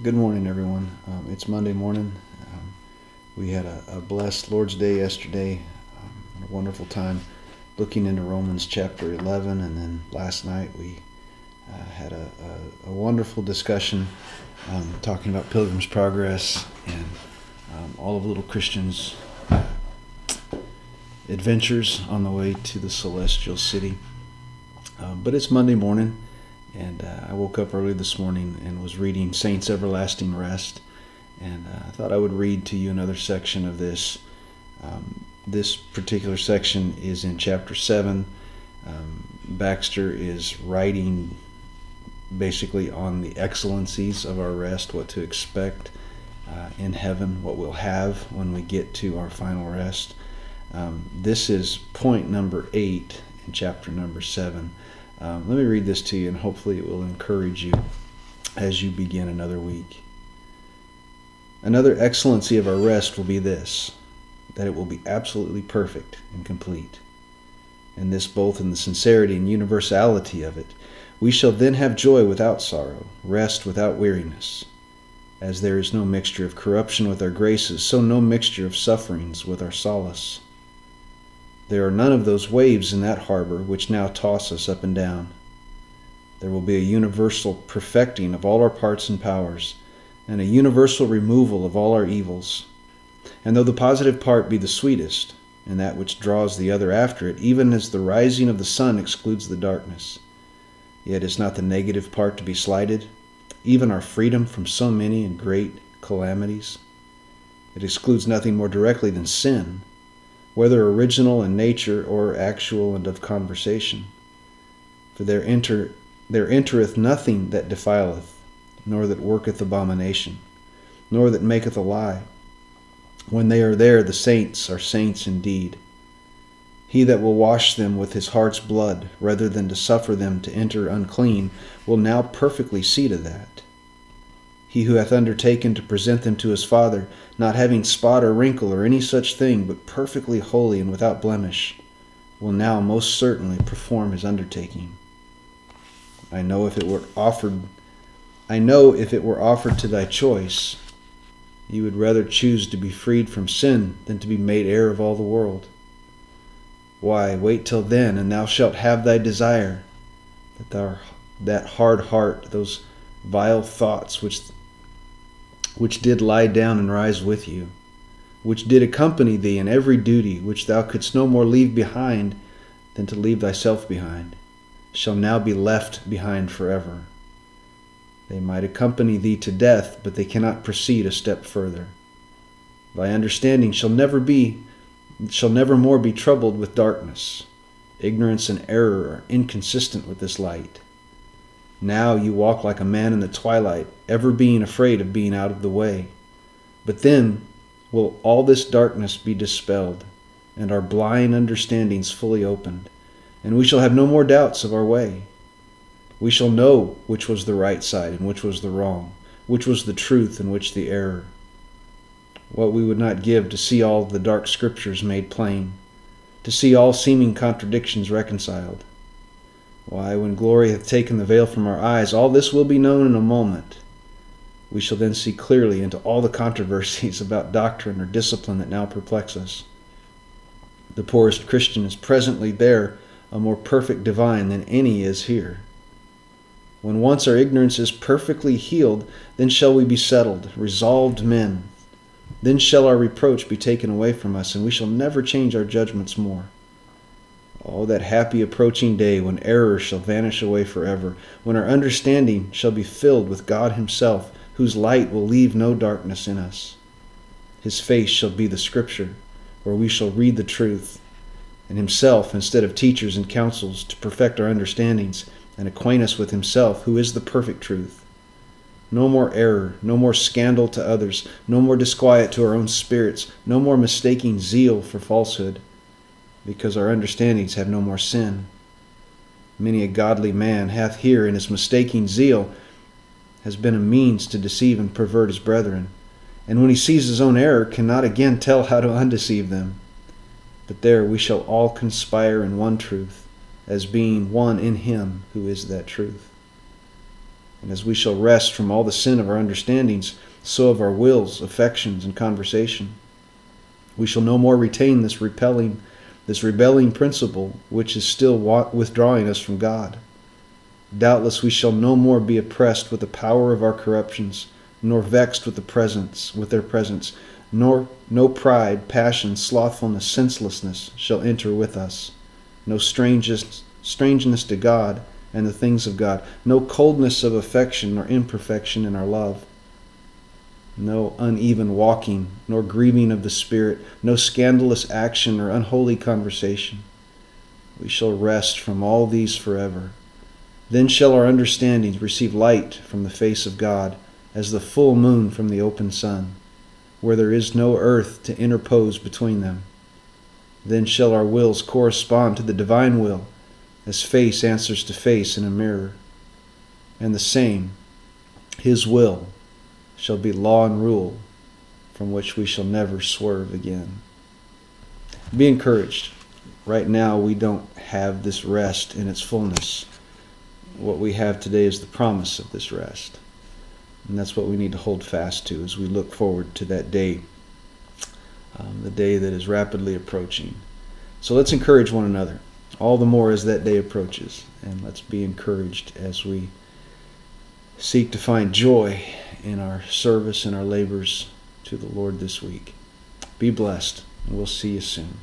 Good morning, everyone. It's Monday morning. We had a blessed Lord's Day yesterday, a wonderful time looking into Romans chapter 11, and then last night we had a wonderful discussion talking about Pilgrim's Progress and all of little Christians' adventures on the way to the celestial city. But it's Monday morning. And I woke up early this morning and was reading Saints' Everlasting Rest. And I thought I would read to you another section of this. This particular section is in chapter 7. Baxter is writing basically on the excellencies of our rest, what to expect in heaven, what we'll have when we get to our final rest. This is point number 8 in chapter number 7. Let me read this to you, and hopefully it will encourage you as you begin another week. Another excellency of our rest will be this, that it will be absolutely perfect and complete. And this both in the sincerity and universality of it. We shall then have joy without sorrow, rest without weariness. As there is no mixture of corruption with our graces, so no mixture of sufferings with our solace. There are none of those waves in that harbor which now toss us up and down. There will be a universal perfecting of all our parts and powers, and a universal removal of all our evils. And though the positive part be the sweetest, and that which draws the other after it, even as the rising of the sun excludes the darkness, yet is not the negative part to be slighted, even our freedom from so many and great calamities. It excludes nothing more directly than sin, whether original in nature or actual and of conversation. For there entereth nothing that defileth, nor that worketh abomination, nor that maketh a lie. When they are there, the saints are saints indeed. He that will wash them with his heart's blood, rather than to suffer them to enter unclean, will now perfectly see to that. He who hath undertaken to present them to his Father, not having spot or wrinkle or any such thing, but perfectly holy and without blemish, will now most certainly perform his undertaking. I know if it were offered to thy choice, you would rather choose to be freed from sin than to be made heir of all the world. Why, wait till then, and thou shalt have thy desire, that hard heart, those vile thoughts which did lie down and rise with you, which did accompany thee in every duty which thou couldst no more leave behind than to leave thyself behind, shall now be left behind forever. They might accompany thee to death, but they cannot proceed a step further. Thy understanding shall never more be troubled with darkness. Ignorance and error are inconsistent with this light. Now you walk like a man in the twilight, ever being afraid of being out of the way. But then will all this darkness be dispelled, and our blind understandings fully opened, and we shall have no more doubts of our way. We shall know which was the right side and which was the wrong, which was the truth and which the error. What we would not give to see all the dark scriptures made plain, to see all seeming contradictions reconciled. Why, when glory hath taken the veil from our eyes, all this will be known in a moment. We shall then see clearly into all the controversies about doctrine or discipline that now perplex us. The poorest Christian is presently there a more perfect divine than any is here. When once our ignorance is perfectly healed, then shall we be settled, resolved men. Then shall our reproach be taken away from us, and we shall never change our judgments more. Oh, that happy approaching day when error shall vanish away forever, when our understanding shall be filled with God himself, whose light will leave no darkness in us. His face shall be the Scripture, where we shall read the truth, and himself, instead of teachers and counsels, to perfect our understandings and acquaint us with himself, who is the perfect truth. No more error, no more scandal to others, no more disquiet to our own spirits, no more mistaking zeal for falsehood, because our understandings have no more sin. Many a godly man hath here in his mistaking zeal has been a means to deceive and pervert his brethren, and when he sees his own error, cannot again tell how to undeceive them. But there we shall all conspire in one truth, as being one in him who is that truth. And as we shall rest from all the sin of our understandings, so of our wills, affections, and conversation. We shall no more retain this rebelling principle which is still withdrawing us from God. Doubtless we shall no more be oppressed with the power of our corruptions, nor vexed with their presence, nor no pride, passion, slothfulness, senselessness shall enter with us. No strangeness to God and the things of God, no coldness of affection nor imperfection in our love. No uneven walking, nor grieving of the Spirit, no scandalous action or unholy conversation. We shall rest from all these forever. Then shall our understandings receive light from the face of God, as the full moon from the open sun, where there is no earth to interpose between them. Then shall our wills correspond to the divine will, as face answers to face in a mirror. And the same, His will, shall be law and rule, from which we shall never swerve again. Be encouraged. Right now we don't have this rest in its fullness. What we have today is the promise of this rest. And that's what we need to hold fast to as we look forward to that day, the day that is rapidly approaching. So let's encourage one another, all the more as that day approaches. And let's be encouraged as we seek to find joy in our service and our labors to the Lord this week. Be blessed, and we'll see you soon.